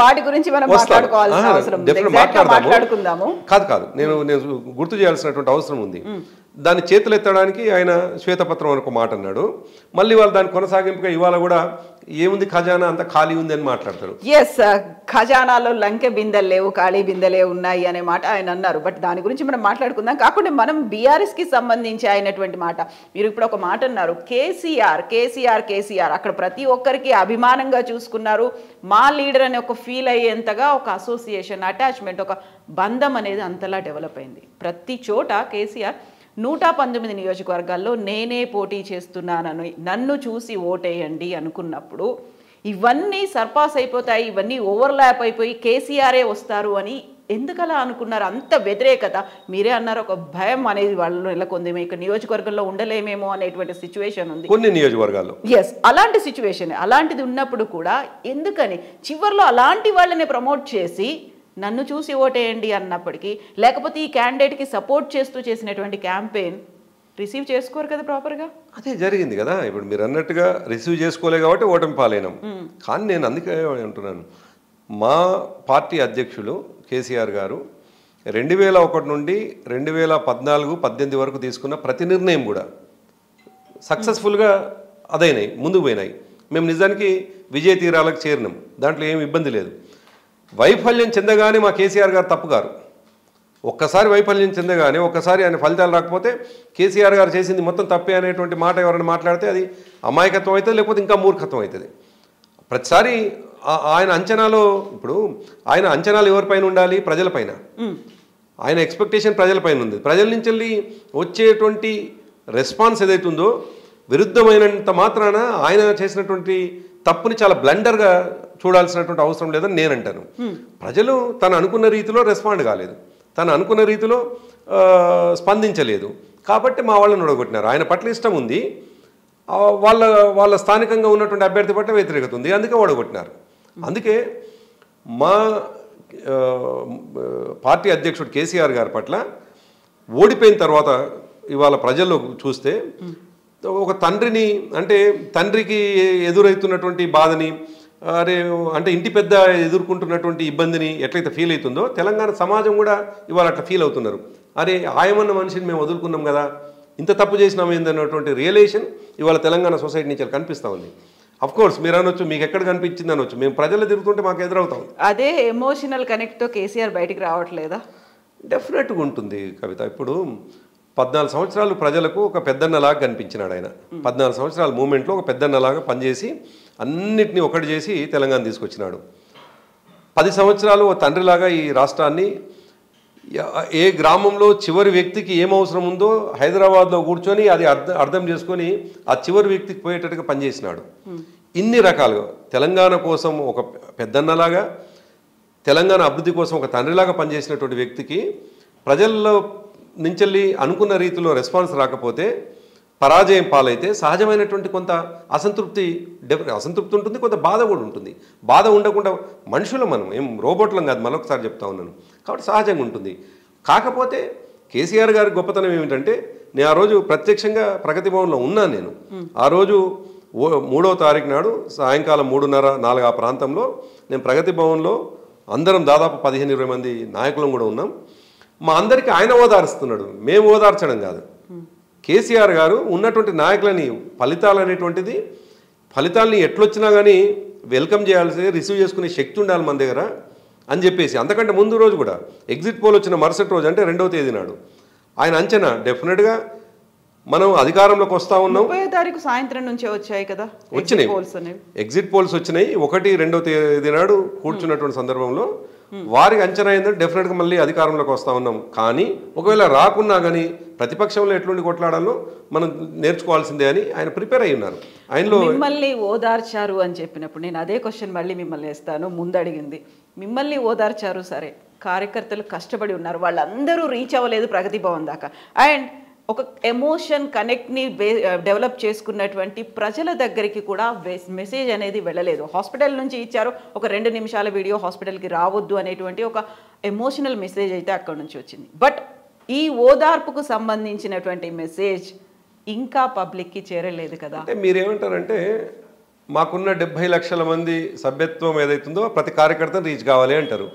వాటి గురించి మనం మాట్లాడుకోవాల్సిన అవసరం మాట్లాడుకుందాము. కాదు నేను గుర్తు చేయాల్సినటువంటి అవసరం ఉంది. దాన్ని చేతులు ఎత్తడానికి ఆయన శ్వేతపత్రం అని ఒక మాట అన్నాడు. మళ్ళీ వాళ్ళు దాని కొనసాగింపుగా ఇవాళ కూడా ఏముంది ఖజానా అంతా ఖాళీ ఉంది అని మాట్లాడతారు. ఎస్, ఖజానాలో లంకె బిందెలు లేవు, ఖాళీ బిందెలే ఉన్నాయి అనే మాట ఆయన అన్నారు. బట్ దాని గురించి మనం మాట్లాడుకుందాం. కాకుండా మనం బీఆర్ఎస్ కి సంబంధించి అయినటువంటి మాట, మీరు ఇప్పుడు ఒక మాట అన్నారు, కేసీఆర్ కేసీఆర్ కేసీఆర్, అక్కడ ప్రతి ఒక్కరికి అభిమానంగా చూసుకున్నారు. మా లీడర్ అనే ఒక ఫీల్ అయ్యేంతగా ఒక అసోసియేషన్, అటాచ్మెంట్, ఒక బంధం అనేది అంతలా డెవలప్ అయింది. ప్రతి చోట కేసీఆర్ 119 నియోజకవర్గాల్లో నేనే పోటీ చేస్తున్నానని, నన్ను చూసి ఓటేయండి అనుకున్నప్పుడు ఇవన్నీ సర్పాస్ అయిపోతాయి, ఇవన్నీ ఓవర్లాప్ అయిపోయి కేసీఆరే వస్తారు అని ఎందుకలా అనుకున్నారు? అంత వ్యతిరేకత, మీరే అన్నారు ఒక భయం అనేది వాళ్ళు నెలకొంది, మీకు నియోజకవర్గంలో ఉండలేమేమో అనేటువంటి సిచ్యువేషన్ ఉంది కొన్ని నియోజకవర్గాల్లో. ఎస్, అలాంటి సిచ్యువేషన్, అలాంటిది ఉన్నప్పుడు కూడా ఎందుకని చివరిలో అలాంటి వాళ్ళని ప్రమోట్ చేసి నన్ను చూసి ఓటేయండి అన్నప్పటికీ, లేకపోతే ఈ క్యాండిడేట్కి సపోర్ట్ చేస్తూ చేసినటువంటి క్యాంపెయిన్ రిసీవ్ చేసుకోరు కదా ప్రాపర్గా? అదే జరిగింది కదా. ఇప్పుడు మీరు అన్నట్టుగా రిసీవ్ చేసుకోలే కాబట్టి ఓటమి పాలైనాం. కానీ నేను అందుకే అంటున్నాను, మా పార్టీ అధ్యక్షులు కేసీఆర్ గారు 2001 నుండి 2014-18 వరకు తీసుకున్న ప్రతి నిర్ణయం కూడా సక్సెస్ఫుల్గా అదైనాయి, ముందుకు పోయినాయి. మేము నిజానికి విజయ తీరాలకు చేరినాం, దాంట్లో ఏమి ఇబ్బంది లేదు. వైఫల్యం చెందగానే మా కేసీఆర్ గారు తప్పు గారు, ఒక్కసారి వైఫల్యం చెందగానే ఒక్కసారి ఆయన ఫలితాలు రాకపోతే కేసీఆర్ గారు చేసింది మొత్తం తప్పే అనేటువంటి మాట ఎవరైనా మాట్లాడితే అది అమాయకత్వం అవుతుంది, లేకపోతే ఇంకా మూర్ఖత్వం అవుతుంది. ప్రతిసారి ఆయన అంచనాలో, ఇప్పుడు ఆయన అంచనాలు ఎవరిపైన ఉండాలి? ప్రజలపైన. ఆయన ఎక్స్పెక్టేషన్ ప్రజలపైన ఉంది. ప్రజల నుంచి వెళ్ళి వచ్చేటువంటి రెస్పాన్స్ ఏదైతుందో విరుద్ధమైనంత మాత్రాన ఆయన చేసినటువంటి తప్పుని చాలా బ్లండర్గా చూడాల్సినటువంటి అవసరం లేదని నేను అంటాను. ప్రజలు తను అనుకున్న రీతిలో రెస్పాండ్ కాలేదు, తను అనుకున్న రీతిలో స్పందించలేదు, కాబట్టి మా వాళ్ళని ఓడగొట్టినారు. ఆయన పట్ల ఇష్టం ఉంది, వాళ్ళ స్థానికంగా ఉన్నటువంటి అభ్యర్థి పట్ల వ్యతిరేకత ఉంది, అందుకే ఓడగొట్టినారు. అందుకే మా పార్టీ అధ్యక్షుడు కేసీఆర్ గారి పట్ల ఓడిపోయిన తర్వాత ఇవాళ ప్రజల్లో చూస్తే ఒక తండ్రిని, అంటే తండ్రికి ఎదురవుతున్నటువంటి బాధని, అరే అంటే ఇంటి పెద్ద ఎదుర్కొంటున్నటువంటి ఇబ్బందిని ఎట్లయితే ఫీల్ అవుతుందో తెలంగాణ సమాజం కూడా ఇవాళ అట్లా ఫీల్ అవుతున్నారు. అరే ఆయమన్న మనిషిని మేము వదులుకున్నాం కదా, ఇంత తప్పు చేసినాం ఏందన్నటువంటి రియలైజేషన్ ఇవాళ తెలంగాణ సొసైటీ నుంచి కనిపిస్తూ ఉంది. అఫ్ కోర్స్ మీరు అనొచ్చు, మీకు ఎక్కడ కనిపించింది అనొచ్చు, మేము ప్రజలు తిరుగుతుంటే మాకు ఎదురవుతాం. అదే ఎమోషనల్ కనెక్ట్తో కేసీఆర్ బయటికి రావట్లేదా? డెఫినెట్గా ఉంటుంది కవిత. ఇప్పుడు 14 సంవత్సరాలు ప్రజలకు ఒక పెద్దన్నలాగా కనిపించినాడు ఆయన. 14 సంవత్సరాల మూమెంట్లో ఒక పెద్దన్నలాగా పనిచేసి అన్నిటినీ ఒకటి చేసి తెలంగాణ తీసుకొచ్చినాడు. 10 సంవత్సరాలు ఓ తండ్రిలాగా ఈ రాష్ట్రాన్ని, ఏ గ్రామంలో చివరి వ్యక్తికి ఏం అవసరం ఉందో హైదరాబాద్లో కూర్చొని అది అర్థం చేసుకొని ఆ చివరి వ్యక్తికి పోయేటట్టుగా పనిచేసినాడు. ఇన్ని రకాలుగా తెలంగాణ కోసం ఒక పెద్దన్నలాగా, తెలంగాణ అభివృద్ధి కోసం ఒక తండ్రిలాగా పనిచేసినటువంటి వ్యక్తికి ప్రజల్లో నుంచి అనుకున్న రీతిలో రెస్పాన్స్ రాకపోతే, పరాజయం పాలైతే సహజమైనటువంటి కొంత అసంతృప్తి ఉంటుంది, కొంత బాధ కూడా ఉంటుంది. బాధ ఉండకుండా మనుషులు, మనం ఏం రోబోట్లం కాదు, మరొకసారి చెప్తా ఉన్నాను, కాబట్టి సహజంగా ఉంటుంది. కాకపోతే కేసీఆర్ గారి గొప్పతనం ఏమిటంటే, నేను ఆ రోజు ప్రత్యక్షంగా ప్రగతి భవన్లో ఉన్నాను. నేను ఆ రోజు 3వ తారీఖు నాడు సాయంకాలం 3:30-4 ఆ ప్రాంతంలో నేను ప్రగతి భవన్లో, అందరం దాదాపు 15-20 మంది నాయకులం కూడా ఉన్నాం. మా అందరికీ ఆయన ఓదార్స్తున్నాడు, మేము ఓదార్చడం కాదు. కేసీఆర్ గారు ఉన్నటువంటి నాయకులని ఫలితాలని ఎట్లొచ్చినా కానీ వెల్కమ్ చేయాల్సి, రిసీవ్ చేసుకునే శక్తి ఉండాలి మన దగ్గర అని చెప్పేసి, అంతకంటే ముందు రోజు కూడా ఎగ్జిట్ పోల్ వచ్చిన మరుసటి రోజు అంటే 2వ తేదీ నాడు ఆయన అంచనా డెఫినెట్గా మనం అధికారంలోకి వస్తా ఉన్నాం. 30వ తారీఖు సాయంత్రం నుంచే వచ్చాయి కదా వచ్చినాయి ఎగ్జిట్ పోల్స్ వచ్చినాయి. 1-2వ తేదీ నాడు కూర్చున్నటువంటి సందర్భంలో వారికి అంచనా ఏంటంటే డెఫినెట్గా మళ్ళీ అధికారంలోకి వస్తూ ఉన్నాం. కానీ ఒకవేళ రాకున్నా కానీ ప్రతిపక్షంలో ఎట్లుండి కొట్లాడాలో మనం నేర్చుకోవాల్సిందే అని ఆయన ప్రిపేర్ అయి ఉన్నారు. ఆయనలో మిమ్మల్ని ఓదార్చారు అని చెప్పినప్పుడు నేను అదే క్వశ్చన్ మళ్ళీ మిమ్మల్ని వేస్తాను. ముందు అడిగింది మిమ్మల్ని ఓదార్చారు, సరే కార్యకర్తలు కష్టపడి ఉన్నారు, వాళ్ళందరూ రీచ్ అవ్వలేదు ప్రగతి భవన్ దాకా, అండ్ ఒక ఎమోషన్ కనెక్ట్ని డెవలప్ చేసుకున్నటువంటి ప్రజల దగ్గరికి కూడా మెసేజ్ అనేది వెళ్ళలేదు. హాస్పిటల్ నుంచి ఇచ్చారు ఒక 2 నిమిషాల వీడియో, హాస్పిటల్కి రావద్దు అనేటువంటి ఒక ఎమోషనల్ మెసేజ్ అయితే అక్కడ నుంచి వచ్చింది. బట్ ఈ ఓదార్పుకు సంబంధించినటువంటి మెసేజ్ ఇంకా పబ్లిక్కి చేరలేదు కదా. అంటే మీరేమంటారంటే మాకున్న 70 లక్షల మంది సభ్యత్వం ఏదైతుందో ప్రతి కార్యకర్తను రీచ్ కావాలి అంటారు.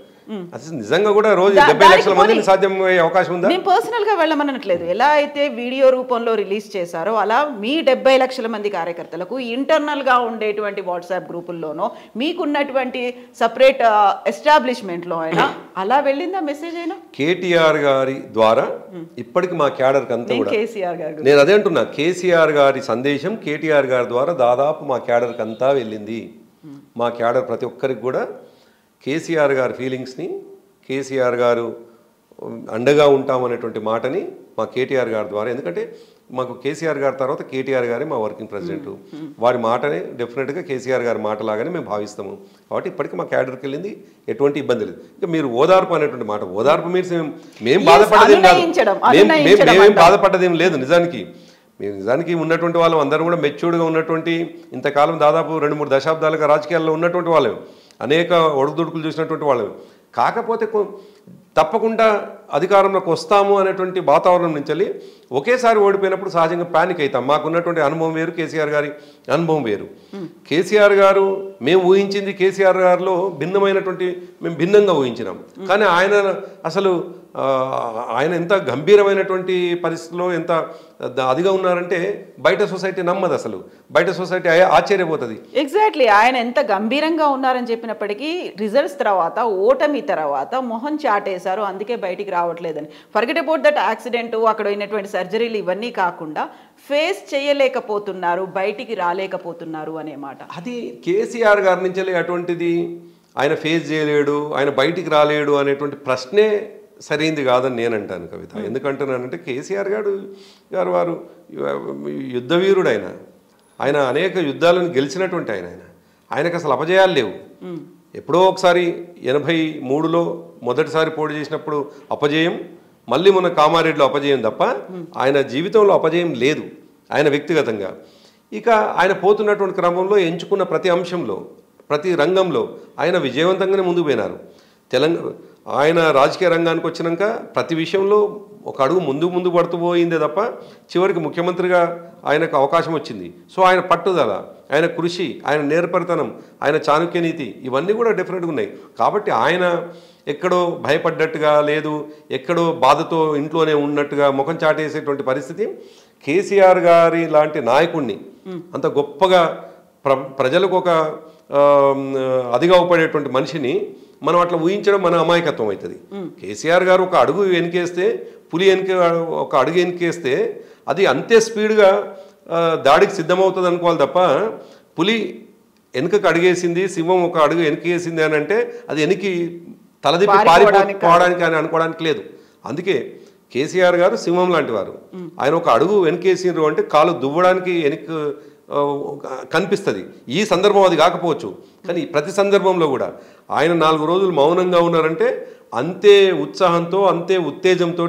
అసలు నిజంగా కూడా రోజు 70 లక్షల మందిని సాధ్యమయ్యే అవకాశం ఉందా? నేను పర్సనల్ గా వెళ్ళమనట్లేదు. ఎలా అయితే వీడియో రూపంలో రిలీజ్ చేశారో అలా మీ 70 లక్షల మంది కార్యకర్తలకు ఇంటర్నల్ గా ఉండేటువంటి వాట్సాప్ గ్రూపుల్లోనో మీకున్నటువంటి సపరేట్ ఎస్టాబ్లిష్మెంట్ లో అయినా అలా వెళ్ళిందా మెసేజ్ అయినా? కేటీఆర్ గారి ద్వారా ఇప్పటికి మా క్యాడర్ అంతా కూడా కేసీఆర్ గారు, నేను అదే అంటున్నా, కేసీఆర్ గారి సందేశం కేటీఆర్ గారి ద్వారా దాదాపు మా క్యాడర్ అంతా వెళ్ళింది. మా క్యాడర్ ప్రతి ఒక్కరికి కూడా కేసీఆర్ గారి ఫీలింగ్స్ని, కేసీఆర్ గారు అండగా ఉంటామనేటువంటి మాటని మా కేటీఆర్ గారి ద్వారా, ఎందుకంటే మాకు కేసీఆర్ గారి తర్వాత కేటీఆర్ గారే మా వర్కింగ్ ప్రెసిడెంట్, వారి మాటనే డెఫినెట్గా కేసీఆర్ గారి మాటలాగానే మేము భావిస్తాము. కాబట్టి ఇప్పటికీ మా క్యాడర్కి వెళ్ళింది, ఎటువంటి ఇబ్బంది లేదు. ఇంకా మీరు ఓదార్పు అనేటువంటి మాట, ఓదార్పు మీరు మేము బాధపడదేం కాదు, మేమేం బాధపడ్డదేం లేదు. నిజానికి ఉన్నటువంటి వాళ్ళం అందరం కూడా మెచ్యూర్డ్గా ఉన్నటువంటి, ఇంతకాలం దాదాపు 2-3 దశాబ్దాలుగా రాజకీయాల్లో ఉన్నటువంటి వాళ్ళం, అనేక ఒడుదుడుకులు చూసినటువంటి వాళ్ళం. కాకపోతే తప్పకుండా అధికారంలోకి వస్తాము అనేటువంటి వాతావరణం నుంచి వెళ్ళి ఒకేసారి ఓడిపోయినప్పుడు సహజంగా ప్యానిక్ అవుతాం. మాకున్నటువంటి అనుభవం వేరు, కేసీఆర్ గారి అనుభవం వేరు. కేసీఆర్ గారు మేము ఊహించింది, కేసీఆర్ గారిలో భిన్నమైనటువంటి మేము భిన్నంగా ఊహించినాం. కానీ ఆయన ఎంత గంభీరమైనటువంటి పరిస్థితిలో ఎంత అదిగా ఉన్నారంటే బయట సొసైటీ నమ్మదు, అసలు బయట సొసైటీ ఆశ్చర్యపోతుంది. ఎగ్జాక్ట్లీ, ఆయన ఎంత గంభీరంగా ఉన్నారని చెప్పినప్పటికీ రిజల్ట్స్ తర్వాత, ఓటమి తర్వాత మొహం చాటేశారు, అందుకే బయటికి రావట్లేదని. ఫర్గెట్ అబౌట్ దట్ యాక్సిడెంట్, అక్కడ అయినటువంటి సర్జరీలు ఇవన్నీ కాకుండా ఫేస్ చేయలేకపోతున్నారు, బయటికి రాలేకపోతున్నారు అనే మాట. అది కేసీఆర్ గారి నుంచి అటువంటిది ఆయన ఫేస్ చేయలేడు, ఆయన బయటికి రాలేడు అనేటువంటి ప్రశ్నే సరైంది కాదని నేను అంటాను కవిత. ఎందుకంటున్నానంటే కేసీఆర్ గారు వారు యుద్ధవీరుడు, ఆయన అనేక యుద్ధాలను గెలిచినటువంటి ఆయనకు అసలు అపజయాలు లేవు. ఎప్పుడో ఒకసారి 83లో మొదటిసారి పోటీ చేసినప్పుడు అపజయం, మళ్ళీ మొన్న కామారెడ్డిలో అపజయం తప్ప ఆయన జీవితంలో అపజయం లేదు ఆయన వ్యక్తిగతంగా. ఇక ఆయన పోతున్నటువంటి క్రమంలో ఎంచుకున్న ప్రతి అంశంలో, ప్రతి రంగంలో ఆయన విజయవంతంగానే ముందుకు పోయినారు. ఆయన రాజకీయ రంగానికి వచ్చినాక ప్రతి విషయంలో ఒక అడుగు ముందు పడుతూ పోయిందే తప్ప చివరికి ముఖ్యమంత్రిగా ఆయనకు అవకాశం వచ్చింది. సో ఆయన పట్టుదల, ఆయన కృషి, ఆయన నేర్పరితనం, ఆయన చాణక్య నీతి ఇవన్నీ కూడా డెఫినెట్గా ఉన్నాయి. కాబట్టి ఆయన ఎక్కడో భయపడ్డట్టుగా లేదు, ఎక్కడో బాధతో ఇంట్లోనే ఉన్నట్టుగా ముఖం చాటేసేటువంటి పరిస్థితి కేసీఆర్ గారి లాంటి నాయకుడిని, అంత గొప్పగా ప్రజలకు ఒక అదిగా ఉపడేటువంటి మనిషిని మనం అట్లా ఊహించడం మన అమాయకత్వం అవుతుంది. కేసీఆర్ గారు ఒక అడుగు వెనుకేస్తే, పులి ఒక అడుగు వెనుకేస్తే అది అంతే స్పీడ్గా దాడికి సిద్ధమవుతుంది అనుకోవాలి తప్ప, పులి వెనుకకు అడుగేసింది, సింహం ఒక అడుగు వెనుకేసింది అని అంటే అది వెనక్కి తలదిప్పి పారిపోవడానికి అని అనుకోవడానికి లేదు. అందుకే కేసీఆర్ గారు సింహం లాంటి వారు. ఆయన ఒక అడుగు వెనుకేసిండ్రు అంటే కాలు దువ్వడానికి వెనక్కి కనిపిస్తుంది. ఈ సందర్భం అది కాకపోవచ్చు, కానీ ప్రతి సందర్భంలో కూడా ఆయన 4 రోజులు మౌనంగా ఉన్నారంటే అంతే ఉత్సాహంతో, అంతే ఉత్తేజంతో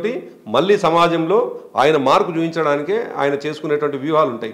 మళ్ళీ సమాజంలో ఆయన మార్పు చూపించడానికే ఆయన చేసుకునేటువంటి వ్యూహాలు ఉంటాయి.